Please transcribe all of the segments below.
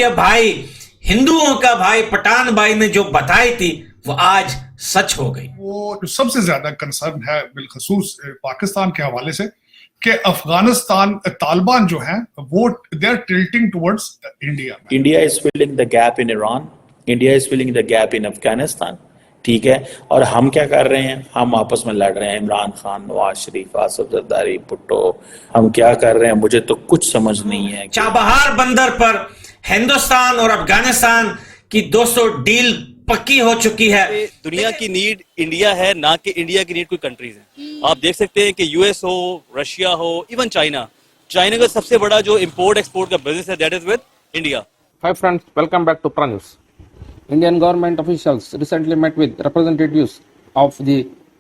کے بھائی ہندوؤں کا بھائی پٹھان بھائی نے جو بتائی تھی وہ آج سچ ہو گئی. وہ جو سب سے زیادہ کنسرن ہے بالخصوص پاکستان کے حوالے سے کہ افغانستان طالبان جو ہیں وہ they are tilting towards India. India is filling the gap in Iran. India is filling the gap in Afghanistan. ٹھیک ہے، اور ہم کیا کر رہے ہیں؟ ہم آپس میں لڑ رہے ہیں، عمران خان، نواز شریف، آصف زرداری، بھٹو. ہم کیا کر رہے ہیں؟ مجھے تو کچھ سمجھ نہیں ہے. چابہار بندر پر ہندوستان اور افغانستان کی 200 ڈیل پکی ہو چکی ہے. دنیا کی نیڈ انڈیا ہے، نہ کہ انڈیا کی نیڈ کوئی کنٹریز ہیں. آپ دیکھ سکتے ہیں کہ یو ایس ہو، رشیا ہو، ایون چائنا کا سب سے بڑا جو امپورٹ ایکسپورٹ کا بزنس ہے that is with India. Hi friends, welcome back to Pra News. Indian government officials recently met with representatives of the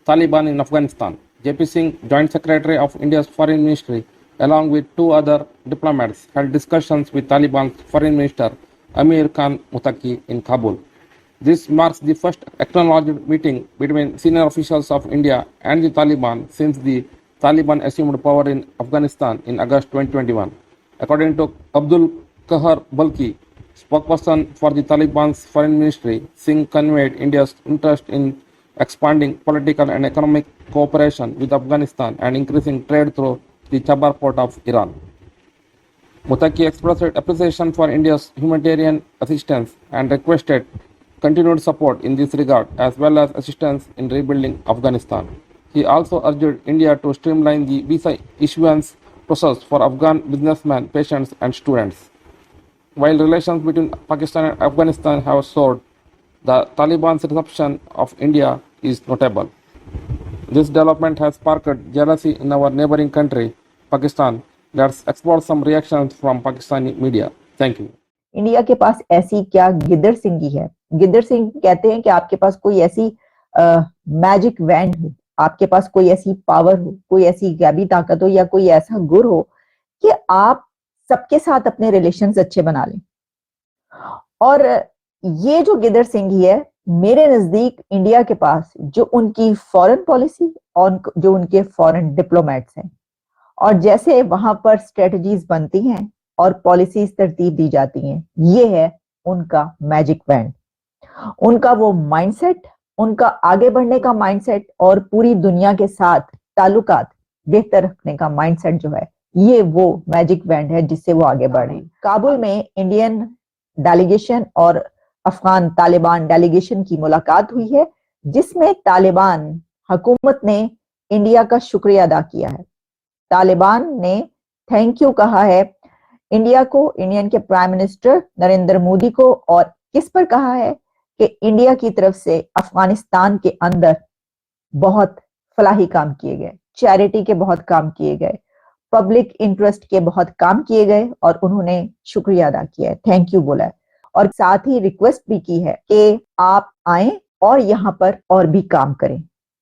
Taliban in Afghanistan. JP Singh, Joint Secretary of India's Foreign Ministry, along with 2 other diplomats, held discussions with Taliban's Foreign Minister Amir Khan Muttaqi in Kabul. This marks the first acknowledged meeting between senior officials of India and the Taliban since the Taliban assumed power in Afghanistan in August 2021. According to Abdul Qahar Balki, spokesperson for the Taliban's foreign ministry, Singh conveyed India's interest in expanding political and economic cooperation with Afghanistan and increasing trade through the Chabahar port of Iran. Muttaqi expressed appreciation for India's humanitarian assistance and requested continued support in this regard, as well as assistance in rebuilding Afghanistan. He also urged India to streamline the visa issuance process for Afghan businessmen, patients, and students. While relations between Pakistan and Afghanistan have soared, the Taliban's reception of India is notable. This development has sparked jealousy in our neighboring country, Pakistan. Let's explore some reactions from Pakistani media. Thank you. India کے پاس ایسی کیا گدر سنگھی ہے. گدر سنگھ کہتے ہیں کہ آپ کے پاس کوئی ایسی میجک وینڈ ہو، آپ کے پاس کوئی ایسی پاور ہو، کوئی ایسی غیبی طاقت ہو یا کوئی ایسا گر ہو کہ آپ سب کے ساتھ اپنے ریلیشنز اچھے بنا لیں. اور یہ جو گدر سنگھی ہے، میرے نزدیک انڈیا کے پاس جو ان کی فورن پالیسی اور جو ان کے فورن ڈپلومیٹس ہیں اور جیسے وہاں پر اسٹریٹجیز بنتی ہیں اور پالیسیز ترتیب دی جاتی ہیں، یہ ہے ان کا میجک وینڈ. ان کا وہ مائنڈ سیٹ، ان کا آگے بڑھنے کا مائنڈ سیٹ اور پوری دنیا کے ساتھ تعلقات بہتر رکھنے کا مائنڈ سیٹ جو ہے، یہ وہ میجک وینڈ ہے جس سے وہ آگے بڑھ رہے ہیں. کابل میں انڈین ڈیلیگیشن اور افغان طالبان ڈیلیگیشن کی ملاقات ہوئی ہے، جس میں طالبان حکومت نے انڈیا کا شکریہ ادا کیا ہے. طالبان نے تھینک یو کہا ہے انڈیا کو، انڈین کے پرائم منسٹر نریندر مودی کو، اور کس پر کہا ہے کہ انڈیا کی طرف سے افغانستان کے اندر بہت فلاحی کام کیے گئے، چیریٹی کے بہت کام کیے گئے، پبلک انٹرسٹ کے بہت کام کیے گئے، اور انہوں نے شکریہ ادا کیا ہے، تھینک یو بولا ہے. اور ساتھ ہی ریکویسٹ بھی کی ہے کہ آپ آئیں اور یہاں پر اور بھی کام کریں،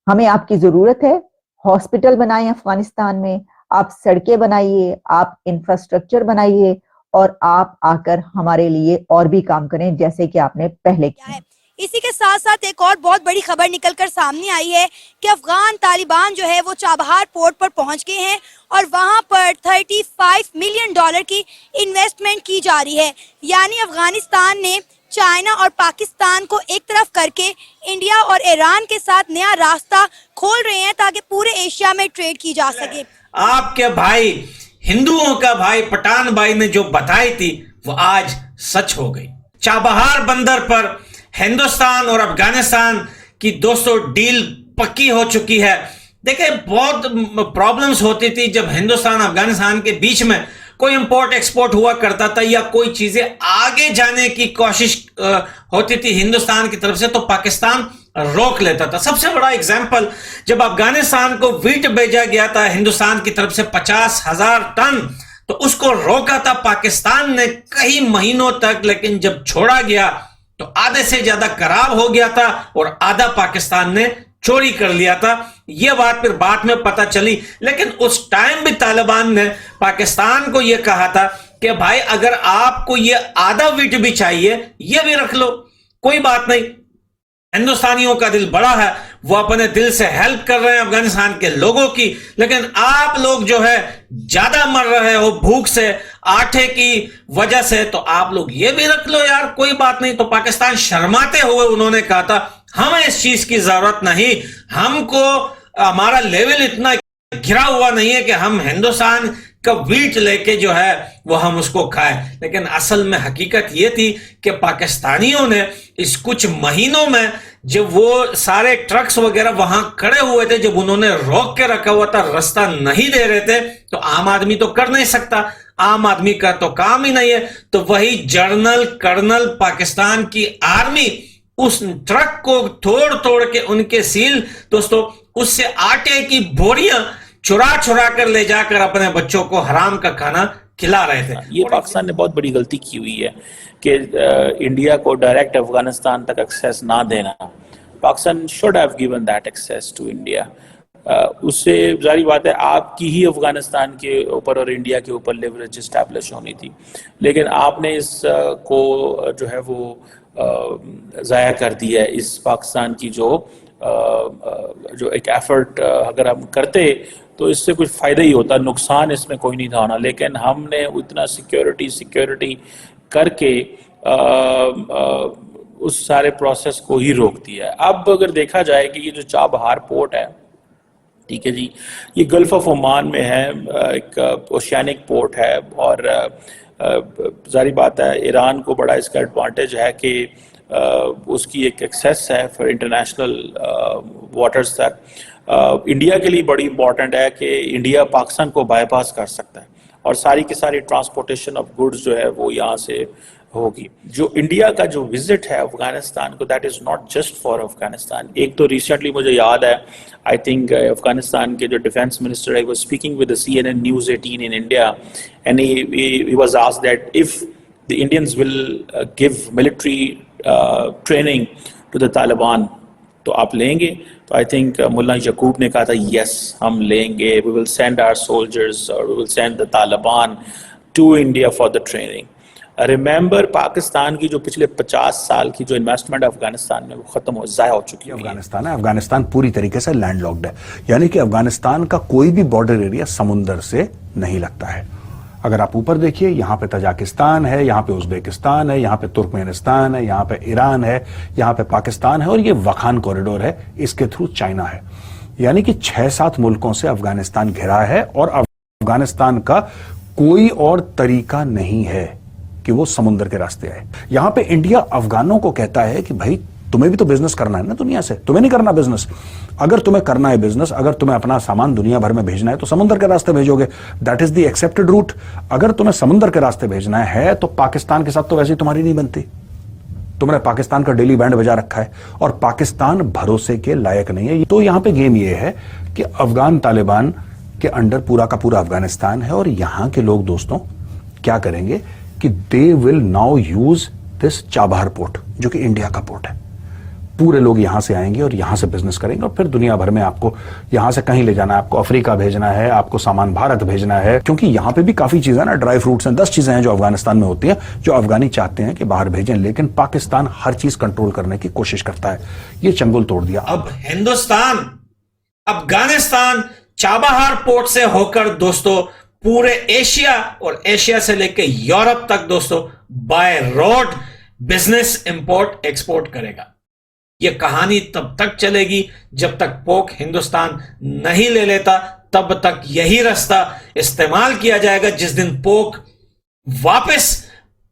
ہمیں آپ کی ضرورت ہے. ہاسپٹل بنائیں افغانستان میں، آپ سڑکیں بنائیے، آپ انفراسٹرکچر بنائیے، اور آپ آ کر ہمارے لیے اور بھی کام کریں جیسے کہ آپ نے پہلے کیا ہے. اسی کے ساتھ ساتھ ایک اور بہت بڑی خبر نکل کر سامنے آئی ہے کہ افغان طالبان جو ہے وہ چابہار پورٹ پر پہنچ گئے ہیں اور وہاں پر $35 ملین کی انویسٹمنٹ کی جا رہی ہے. یعنی افغانستان نے چائنا اور پاکستان کو ایک طرف کر کے انڈیا اور ایران کے ساتھ نیا راستہ کھول رہے ہیں تاکہ پورے ایشیا میں ٹریڈ کی جا سکے. آپ کے بھائی ہندوؤں کا بھائی پٹھان بھائی نے جو بتائی تھی وہ آج سچ ہو گئی. چابہار بندر پر ہندوستان اور افغانستان کی 200 ڈیل پکی ہو چکی ہے. دیکھیں بہت پرابلمز ہوتی تھی جب ہندوستان افغانستان کے بیچ میں کوئی امپورٹ ایکسپورٹ ہوا کرتا تھا یا کوئی چیزیں آگے جانے کی کوشش ہوتی تھی ہندوستان کی طرف سے تو پاکستان روک لیتا تھا. سب سے بڑا اگزامپل جب افغانستان کو ویٹ بھیجا گیا تھا ہندوستان کی طرف سے 50,000 ٹن، تو اس کو روکا تھا پاکستان نے کئی مہینوں تک، لیکن جب چھوڑا گیا تو آدھے سے زیادہ خراب ہو گیا تھا اور آدھا پاکستان نے چوری کر لیا تھا. یہ بات پھر بعد میں پتہ چلی، لیکن اس ٹائم بھی طالبان نے پاکستان کو یہ کہا تھا کہ بھائی اگر آپ کو یہ آدھا ویٹ بھی چاہیے یہ بھی رکھ لو، کوئی بات نہیں. ہندوستانیوں کا دل بڑا ہے, وہ اپنے دل سے ہیلپ کر رہے ہیں افغانستان کے لوگوں کی, لیکن آپ لوگ جو ہے زیادہ مر رہے ہو بھوک سے, آٹے کی وجہ سے, تو آپ لوگ یہ بھی رکھ لو یار, کوئی بات نہیں. تو پاکستان شرماتے ہوئے انہوں نے کہا تھا ہمیں اس چیز کی ضرورت نہیں, ہم کو ہمارا لیول اتنا گھرا ہوا نہیں ہے کہ ہم ہندوستان کا ویٹ لے کے جو ہے وہ ہم اس کو کھائیں. لیکن اصل میں حقیقت یہ تھی کہ پاکستانیوں نے اس کچھ مہینوں میں جب وہ سارے ٹرکس وغیرہ وہاں کھڑے ہوئے تھے, جب انہوں نے روک کے رکھا ہوا تھا, راستہ نہیں دے رہے تھے, تو عام آدمی تو کر نہیں سکتا, عام آدمی کا تو کام ہی نہیں ہے. تو وہی جنرل کرنل پاکستان کی آرمی اس ٹرک کو توڑ کے ان کے سیل دوستو اس سے آٹے کی بوریاں چرا کر لے جا کر اپنے بچوں کو حرام کا کھانا کھلا رہے تھے. یہ پاکستان نے بہت بڑی غلطی کی ہوئی ہے کہ انڈیا کو ڈائریکٹ افغانستان تک ایکسیس نہ دینا. Pakistan should have given that access to India. اس سے ظاہری بات ہے آپ کی ہی افغانستان کے اوپر اور انڈیا کے اوپر لیوریج اسٹیبلش ہونی تھی, لیکن آپ نے اس کو جو ہے وہ ضائع کر دیا ہے. اس پاکستان کی جو ایک ایفرٹ اگر ہم کرتے تو اس سے کچھ فائدہ ہی ہوتا, نقصان اس میں کوئی نہیں تھا ہونا, لیکن ہم نے اتنا سیکیورٹی کر کے اس سارے پروسیس کو ہی روک دیا ہے. اب اگر دیکھا جائے کہ یہ جو چابہار پورٹ ہے, ٹھیک ہے جی, یہ گلف آف عمان میں ہے, ایک اوشینک پورٹ ہے, اور ظاہری بات ہے ایران کو بڑا اس کا ایڈوانٹیج ہے کہ اس کی ایک ایکسیس ہے فار انٹرنیشنل واٹرز تک. انڈیا کے لیے بڑی امپورٹنٹ ہے کہ انڈیا پاکستان کو بائی پاس کر سکتا ہے, اور ساری کی ساری ٹرانسپورٹیشن آف گڈز جو ہے وہ یہاں سے ہوگی. جو انڈیا کا جو وزٹ ہے افغانستان کو, that is not just for Afghanistan. ایک تو ریسنٹلی مجھے یاد ہے, آئی تھنک افغانستان کے جو ڈیفینس منسٹر ہے, was speaking with the CNN News 18 in India, and he was asked that if the Indians will give military training to the Taliban, تو آپ لیں گے؟ تو آئی تھنک مولانا یعقوب نے کہا تھا یس ہم لیں گے, we will send our soldiers or we will send the Taliban to India for the training. Remember Pakistan کی جو پچھلے 50 سال کی جو انویسٹمنٹ افغانستان میں وہ ختم ہو ضائع ہو چکی ہے. افغانستان ہے, افغانستان پوری طریقے سے لینڈ لاکڈ ہے, یعنی کہ افغانستان کا کوئی بھی بارڈر ایریا سمندر سے نہیں لگتا ہے. اگر آپ اوپر دیکھیے, یہاں پہ تاجکستان ہے, یہاں پہ ازبیکستان ہے, یہاں پہ ترکمانستان ہے, یہاں پہ ایران ہے, یہاں پہ پاکستان ہے, اور یہ وخان کوریڈور ہے, اس کے تھرو چائنا ہے. یعنی کہ 6-7 ملکوں سے افغانستان گھرا ہے, اور افغانستان کا کوئی اور طریقہ نہیں ہے کہ وہ سمندر کے راستے آئے. یہاں پہ انڈیا افغانوں کو کہتا ہے کہ بھائی تمہیں بھی تو بزنس کرنا ہے نا دنیا سے, تمہیں نہیں کرنا بزنس. اگر تمہیں کرنا ہے بزنس, اگر تمہیں اپنا سامان دنیا بھر میں بھیجنا ہے تو سمندر کے راستے بھیجو گے, that is the accepted route. اگر تمہیں سمندر کے راستے بھیجنا ہے تو پاکستان کے ساتھ تو ویسے تمہاری نہیں بنتی. تم نے پاکستان کا ڈیلی بینڈ بجا رکھا ہے, اور پاکستان بھروسے کے لائق نہیں ہے. تو یہاں پہ گیم یہ ہے کہ افغان طالبان کے انڈر پورا کا پورا افغانستان ہے, اور یہاں کے لوگ دوستوں کیا کریں گے کہ they will now use this Chabahar port, جو کہ انڈیا کا پورٹ ہے. پورے لوگ یہاں سے آئیں گے اور یہاں سے بزنس کریں گے, اور پھر دنیا بھر میں آپ کو یہاں سے کہیں لے جانا ہے, آپ کو افریقہ بھیجنا ہے, آپ کو سامان بھارت بھیجنا ہے, کیونکہ یہاں پہ بھی کافی چیزیں نا, ڈرائی فروٹس ہیں, 10 چیزیں ہیں جو افغانستان میں ہوتی ہیں جو افغانی چاہتے ہیں کہ باہر بھیجیں, لیکن پاکستان ہر چیز کنٹرول کرنے کی کوشش کرتا ہے. یہ چنگل توڑ دیا. اب ہندوستان افغانستان چابہار پورٹ سے ہو کر دوستو پورے ایشیا اور ایشیا سے لے کے یورپ تک دوستو by road business import export کرے گا. یہ کہانی تب تک چلے گی جب تک پوک ہندوستان نہیں لے لیتا, تب تک یہی راستہ استعمال کیا جائے گا. جس دن پوک واپس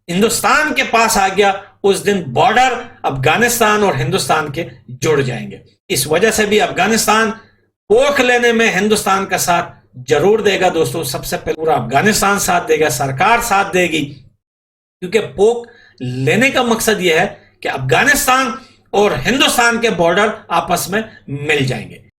ہندوستان کے پاس آ گیا, اس دن بارڈر افغانستان اور ہندوستان کے جڑ جائیں گے. اس وجہ سے بھی افغانستان پوک لینے میں ہندوستان کا ساتھ ضرور دے گا دوستو. سب سے پہلے پورا افغانستان ساتھ دے گا, سرکار ساتھ دے گی, کیونکہ پوک لینے کا مقصد یہ ہے کہ افغانستان اور ہندوستان کے بارڈر آپس میں مل جائیں گے.